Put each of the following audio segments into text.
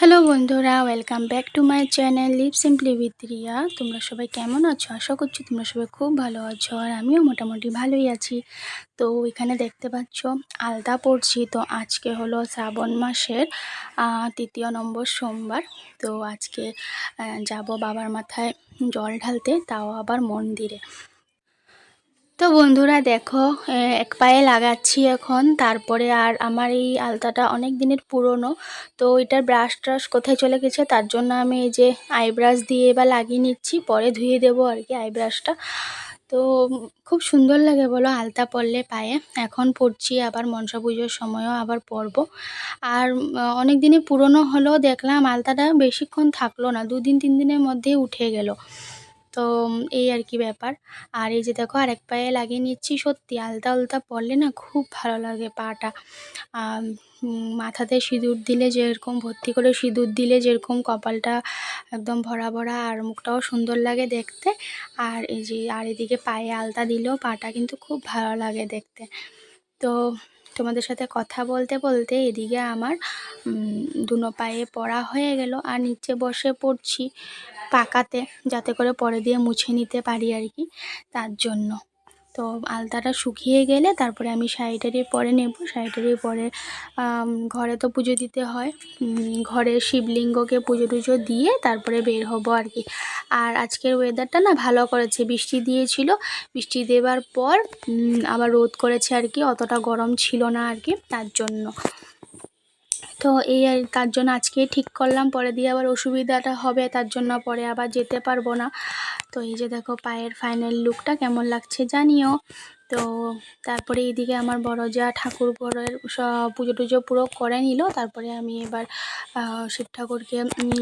Hello বন্ধুরা, welcome back to my channel leave simply with Riya. তোমরা সবাই কেমন আছো? আশা করছি তোমরা সবাই খুব ভালো আছো, আর আমিও মোটামুটি ভালোই আছি। তো এখানে দেখতে পাচ্ছ আলতা পড়ছি। তো আজকে হলো শ্রাবণ মাসের 3য় নম্বর সোমবার। তো আজকে যাব বাবার মাথায় জল ঢালতে, তাও আবার মন্দিরে। তো বন্ধুরা দেখো, এক পায়ে লাগাচ্ছি এখন। তারপরে আর আমার এই আলতাটা অনেক দিনের পুরনো, তো এটার ব্রাশ ট্রাশ কোথায় চলে গেছে, তার জন্য আমি এই যে আইব্রাশ দিয়ে এবার লাগিয়ে নিচ্ছি, পরে ধুয়ে দেবো আর কি আইব্রাশটা। তো খুব সুন্দর লাগে বলো আলতা পরলে পায়ে। এখন পরছি, আবার মনসা পুজোর সময়ও আবার পরবো। আর অনেক দিনে পুরনো হলেও দেখলাম আলতাটা বেশিক্ষণ থাকলো না, 2-3 দিনের মধ্যেই উঠে গেল। তো এই আর কি ব্যাপার। আর এই যে দেখো আরেক পায়ে লাগিয়ে নিচ্ছি। সত্যি আলতা আলতা পরলে না খুব ভালো লাগে পাটা। মাথাতে সিঁদুর দিলে যেরকম, ভর্তি করে সিঁদুর দিলে যেরকম কপালটা একদম ভরা ভরা, আর মুখটাও সুন্দর লাগে দেখতে। আর এই যে আর এদিকে পায়ে আলতা দিলেও পাটা কিন্তু খুব ভালো লাগে দেখতে। তো তোমাদের সাথে কথা বলতে বলতে এদিকে আমার দুনো পায়ে পড়া হয়ে গেল, আর নিচে বসে পড়ছি পাকাতে, যাতে করে পরে দিয়ে মুছে নিতে পারি আর কি, তার জন্য। তো আলতাটা শুকিয়ে গেলে তারপরে আমি শাড়িটারি পরে নেব। শাড়িটারি পরে ঘরে তো পুজো দিতে হয়, ঘরে শিবলিঙ্গকে পুজো টুজো দিয়ে তারপরে বের হব আর কি। আর আজকের ওয়েদারটা না ভালো করেছে, বৃষ্টি দিয়েছিল, বৃষ্টি দেওয়ার পর আবার রোদ করেছে আর কি, অতটা গরম ছিল না আর কি, তার জন্য। তো এই আর তার জন্য আজকে ঠিক করলাম, পরে দিয়ে আবার অসুবিধাটা হবে, তার জন্য পরে আবার যেতে পারবো না। তো এই যে দেখো পায়ের ফাইনাল লুকটা কেমন লাগছে জানিও। তো তারপরে এইদিকে আমার বড় যা ঠাকুর ঘরের সব পুজো টুজো পুরো করে নিল। তারপরে আমি এবার শিব ঠাকুরকে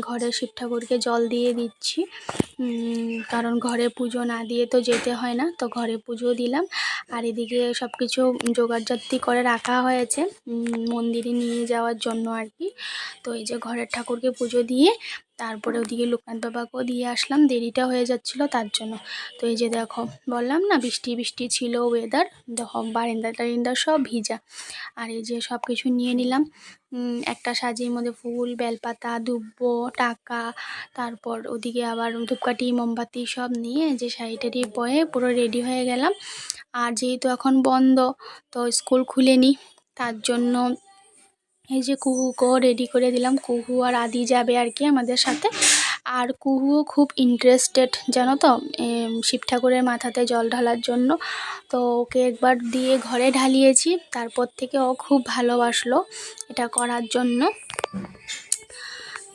ঘরে শিব ঠাকুরকে জল দিয়ে দিচ্ছি, কারণ ঘরে পুজো না দিয়ে তো যেতে হয় না। তো ঘরে পুজো দিলাম, আর এদিকে সব কিছু জোগাড়জাতি করে রাখা হয়েছে মন্দিরে নিয়ে যাওয়ার জন্য আর কি। তো এই যে ঘরের ঠাকুরকে পুজো দিয়ে তারপরে ওদিকে লোকনাথ বাবাকেও দিয়ে আসলাম, দেরিটা হয়ে যাচ্ছিলো তার জন্য। তো এই যে দেখো বললাম না বৃষ্টি বৃষ্টি ছিল ওয়েদার, দেখো বারিন্দা টারিন্দা সব ভিজা। আর এই যে সব কিছু নিয়ে নিলাম, একটা সাজির মধ্যে ফুল, বেলপাতা, দুব্বো, টাকা, তারপর ওদিকে আবার ধূপকাঠি, মোমবাতি সব নিয়ে যে শাড়িটারি পরে পুরো রেডি হয়ে গেলাম। আর যেহেতু এখন বন্ধ, তো স্কুল খুলেনি, তার জন্য এই যে কুহুকেও রেডি করে দিলাম। কুহু আর আদি যাবে আর কি আমাদের সাথে। আর কুহুও খুব ইন্টারেস্টেড জানো তো শিব ঠাকুরের মাথাতে জল ঢালার জন্য। তো ওকে একবার দিয়ে ঘরে ঢালিয়েছি, তারপর থেকে ও খুব ভালোবাসলো এটা করার জন্য।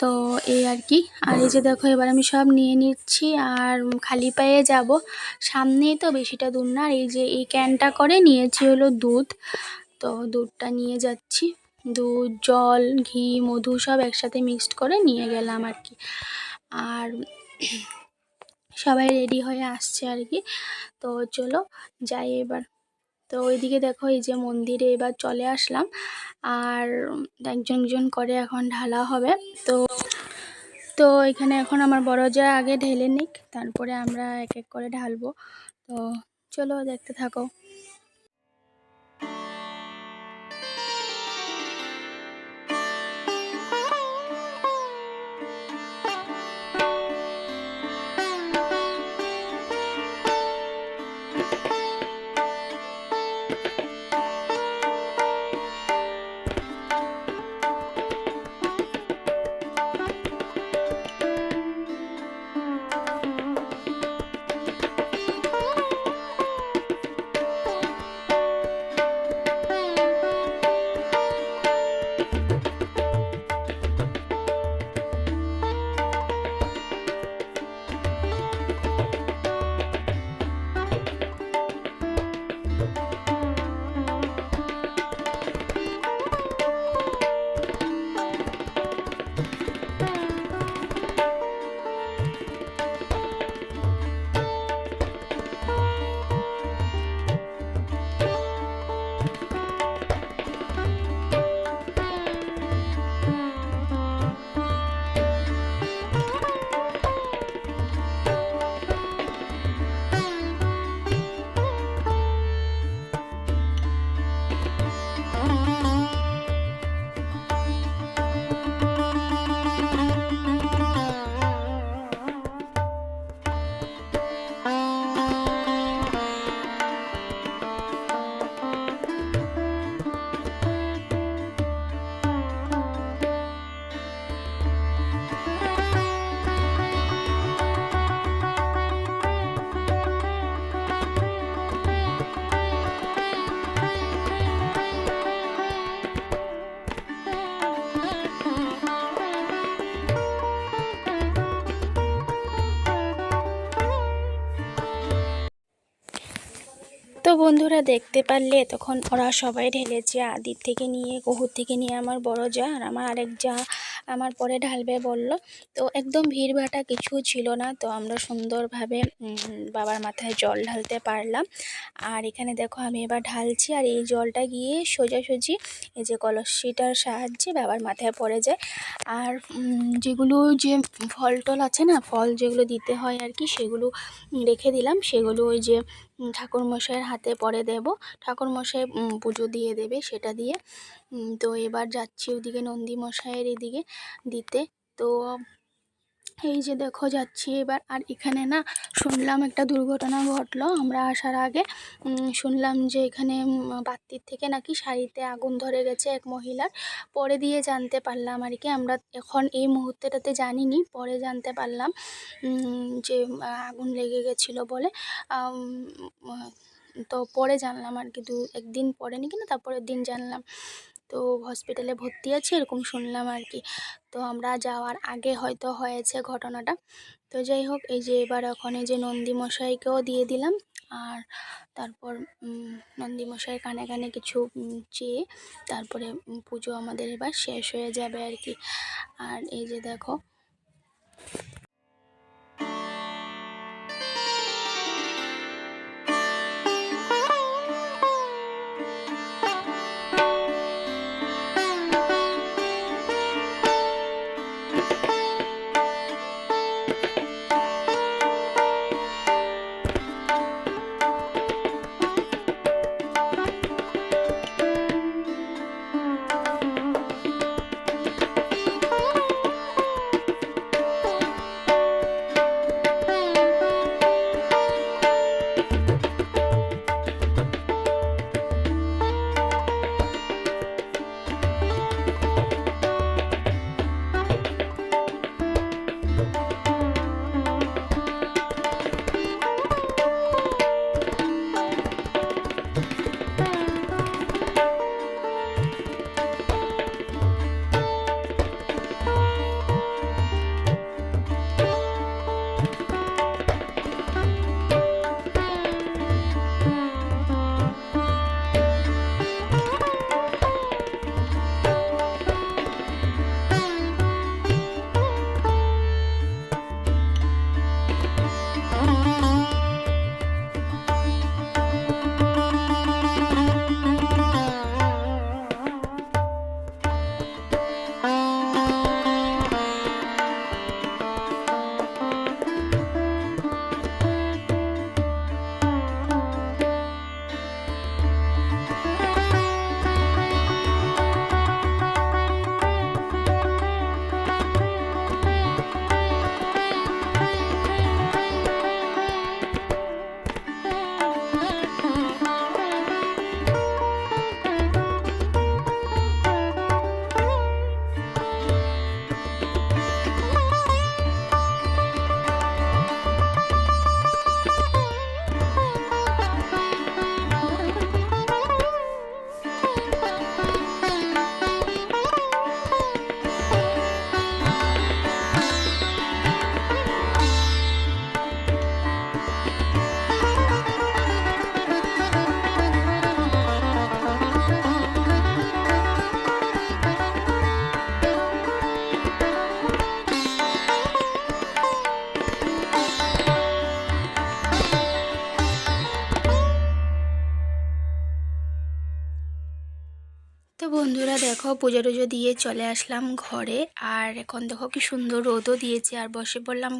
তো এই আর কি। আর এই যে দেখো এবার আমি সব নিয়ে নিচ্ছি, আর খালি পায়ে যাব, সামনেই তো, বেশিটা দূর না। আর এই যে এই ক্যানটা করে নিয়েছি হলো দুধ, তো দুধটা নিয়ে যাচ্ছি। দুধ, জল, ঘি, মধু সব একসাথে মিক্সড করে নিয়ে গেলাম আর কি। আর সবাই রেডি হয়ে আসছে আর কি। তো চলো যাই এবার। তো ওইদিকে দেখো এই যে মন্দিরে এবার চলে আসলাম, আর একজন একজন করে এখন ঢালা হবে। তো তো এখানে এখন আমার বড় যা আগে ঢেলে নিক, তারপরে আমরা এক এক করে ঢালবো। তো চলো দেখতে থাকো। বন্ধুরা দেখতে পারলে তখন ওরা সবাই ঢেলেছে, আদির থেকে নিয়ে কহুর থেকে নিয়ে আমার বড় যা আর আমার আরেক যা আমার পরে ঢালবে বলল। তো একদম ভিড়ভাটা কিছু ছিল না, তো আমরা সুন্দরভাবে বাবার মাথায় জল ঢালতে পারলাম। আর এখানে দেখো আমি এবার ঢালছি, আর এই জলটা গিয়ে সোজাসুজি এই যে কলসিটার সাহায্যে বাবার মাথায় পড়ে যায়। আর যেগুলো যে ফল টল আছে না, ফল যেগুলো দিতে হয় আর কি, সেগুলো রেখে দিলাম। সেগুলো ওই যে ঠাকুরমশাইয়ের হাতে পরে দেব, ঠাকুরমশাই পুজো দিয়ে দেবে সেটা দিয়ে। তো এবার যাচ্ছি ওদিকে নন্দী মশাইয়ের এদিকে দিতে। তো এই যে দেখো যাচ্ছি এবার। আর এখানে না শুনলাম একটা দুর্ঘটনা ঘটলো আমরা আসার আগে। শুনলাম যে এখানে বাত্তির থেকে নাকি শাড়িতে আগুন ধরে গেছে এক মহিলার। পরে দিয়ে জানতে পারলাম আর কি, আমরা এখন এই মুহূর্তেটাতে জানিনি, পরে জানতে পারলাম যে আগুন লেগে গেছিলো বলে। তো পরে জানলাম আর কি, একদিন পরে নাকি না তারপরের দিন জানলাম। তো হসপিটালে ভর্তি আছে এরকম শুনলাম আর কি। তো আমরা যাওয়ার আগে হয়তো হয়েছে ঘটনাটা। তো যাই হোক, এই যে এবার এখন এই যে নন্দী মশাইকেও দিয়ে দিলাম। আর তারপর নন্দী মশাইয়ের কানে কানে কিছু চেয়ে তারপরে পুজো আমাদের এবার শেষ হয়ে যাবে আর কি। আর এই যে দেখো তো বন্ধুরা দেখো পুজো টুজো দিয়ে চলে আসলাম ঘরে। আর এখন দেখো কি সুন্দর রোদও দিয়েছে, আর বসে পড়লাম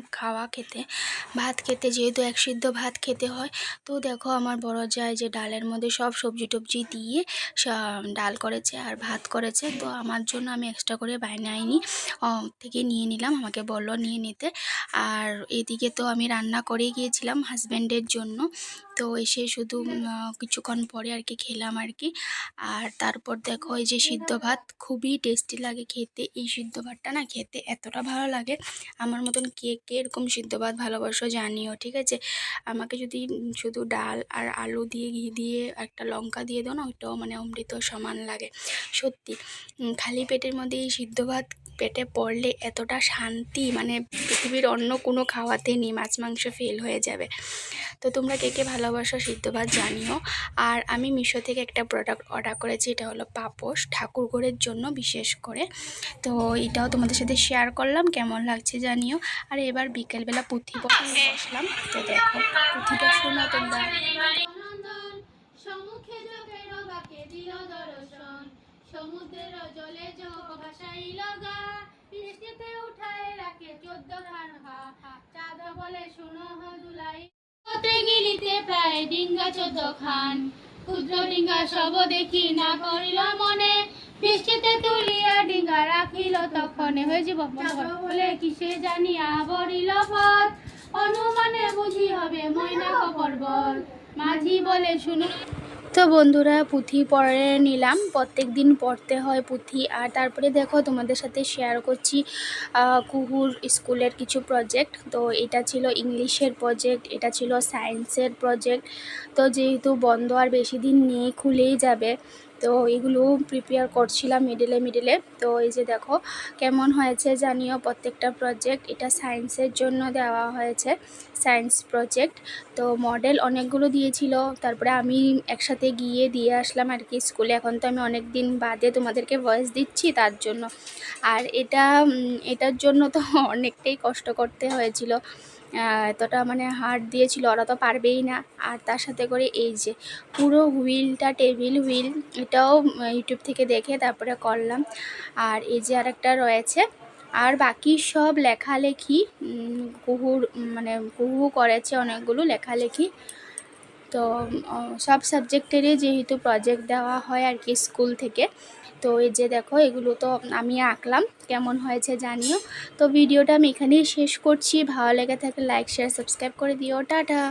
ভাত খেতে, যেহেতু এক সিদ্ধ ভাত খেতে হয়। তো দেখো আমার বড় যায় যে ডালের মধ্যে সব সবজি টবজি দিয়ে ডাল করেছে আর ভাত করেছে। তো আমার জন্য আমি এক্সট্রা করে বানাইনি, থেকে নিয়ে নিলাম, আমাকে বললো নিয়ে নিতে। আর এদিকে তো আমি রান্না করে গিয়েছিলাম হাজব্যান্ডের জন্য। তো এসে শুধু কিছুক্ষণ পরে আর কি খেলাম আর কি। আর তারপর দেখো এই যে সিদ্ধ ভাত খুবই টেস্টি লাগে খেতে। এই সিদ্ধ ভাতটা না খেতে এতটা ভালো লাগে, আমার মতন কে কে এরকম সিদ্ধ ভাত ভালোবাসো জানিও, ঠিক আছে। আমাকে যদি শুধু ডাল আর আলু দিয়ে ঘি দিয়ে একটা লঙ্কা দিয়ে দাও না, ওইটাও মানে অমৃত সমান লাগে সত্যি। খালি পেটের মধ্যে এই সিদ্ধ ভাত পেটে পড়লে এতটা শান্তি, মানে পৃথিবীর অন্য কোনো খাওয়াতে নেই, মাছ মাংস ফেল হয়ে যাবে। তো তোমরা কে কে ভালো ভালোবাসা সিদ্ধ ভাত জানিও। আর আমি মিশো থেকে একটা প্রোডাক্ট অর্ডার করেছি, এটা হলো পাপোশ, ঠাকুর ঘরের জন্য বিশেষ করে। তো এটাও তোমাদের সাথে শেয়ার করলাম, কেমন লাগছে জানিও। আর এবার বিকেলবেলা পুঁথি পড়তে বসলাম। তো দেখো পুঁথিটা শোনো তোমরা। সমুদ্রের জলে যোগ ভাসাইল গা, বৃষ্টিতে উঠায় রাখে 14 খান হা, চাঁদ বলে শুনো দুলাই, কতে গিলিতে প্রায় ডিঙ্গা 14 খান, ক্ষুদ্র ডিঙ্গা সব দেখি না করিল মনে, বৃষ্টিতে তুলিয়া ডিঙ্গা রাখিল তখনে, হয়ে যাব বলে কিসে জানিয়া বরিল পথ, অনুমানে বুঝি হবে ময়না পর্বত, মাঝি বলে শুনো। তো বন্ধুরা পুঁথি পড়ে নিলাম, প্রত্যেক দিন পড়তে হয় পুঁথি। আর তারপরে দেখো তোমাদের সাথে শেয়ার করছি কুহুর স্কুলের কিছু প্রজেক্ট। তো এটা ছিল ইংলিশের প্রজেক্ট, এটা ছিল সায়েন্সের প্রজেক্ট। তো যেহেতু বন্ধ আর বেশি দিন নেই, খুলেই যাবে, তো এগুলো প্রিপেয়ার করছিলাম মিডিলে। তো এই যে দেখো কেমন হয়েছে জানিও প্রত্যেকটা প্রজেক্ট। এটা সায়েন্সের জন্য দেওয়া হয়েছে, সায়েন্স প্রজেক্ট। তো মডেল অনেকগুলো দিয়েছিল, তারপরে আমি একসাথে গিয়ে দিয়ে আসলাম আর কি স্কুলে। এখন তো আমি অনেক দিন বাদে তোমাদেরকে ভয়েস দিচ্ছি তার জন্য। আর এটার জন্য তো অনেকটাই কষ্ট করতে হয়েছিল, এতটা মানে হার্ড দিয়েছিল, ওরা তো পারবেই না। আর তার সাথে করে এই যে পুরো হুইলটা, টেবিল হুইল, এটাও ইউটিউব থেকে দেখে তারপরে করলাম। আর এই যে আরেকটা রয়েছে। আর বাকি সব লেখালেখি কুহুর মানে কুহু করেছে অনেকগুলো লেখালেখি। তো সব সাবজেক্টেরই যেহেতু প্রজেক্ট দেওয়া হয় আর কি স্কুল থেকে। তো এই যে দেখো এগুলো তো আমি আঁকলাম, কেমন হয়েছে জানিও। তো ভিডিওটা আমি এখানেই শেষ করছি, ভালো লেগে থাকলে লাইক শেয়ার সাবস্ক্রাইব করে দিও। টাটা।